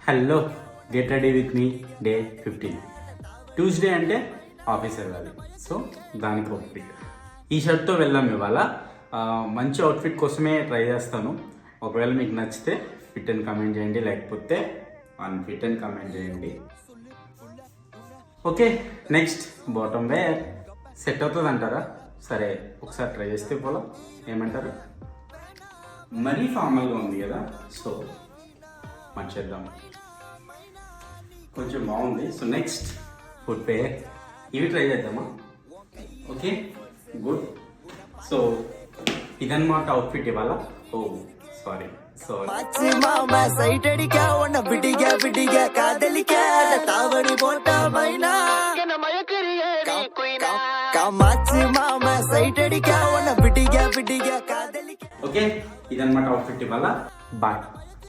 Hello, get ready with me day 15. Tuesday అంటే office వెళ్ళాలి, so దానికి అవుట్ఫిట్ ఈ షర్ట్తో వెళ్ళాం ఇవాళ. మంచి అవుట్ఫిట్ కోసమే ట్రై చేస్తాను. ఒకవేళ మీకు నచ్చితే ఫిట్ అని కమెంట్ చేయండి, లేకపోతే అన్ఫిట్ అని కమెంట్ చేయండి. Okay, next bottom wear set అవుతుంది అంటారా? సరే, ఒకసారి ట్రై చేస్తే పోలా, ఏమంటారు? మరీ ఫార్మల్గా ఉంది కదా, సో మార్చేద్దాం. కొంచెం బాగుంది. సో నెక్స్ట్ ఫుడ్ వేర్, ఇవి ట్రై చేద్దామా? Okay, good. సో ఇదన్నమాట అవుట్ఫిట్ ఇవాళ. ఓ సారీ ఓకే, ఇదన్నమాట అవుట్ఫిట్ ఇవాళ. బాయ్.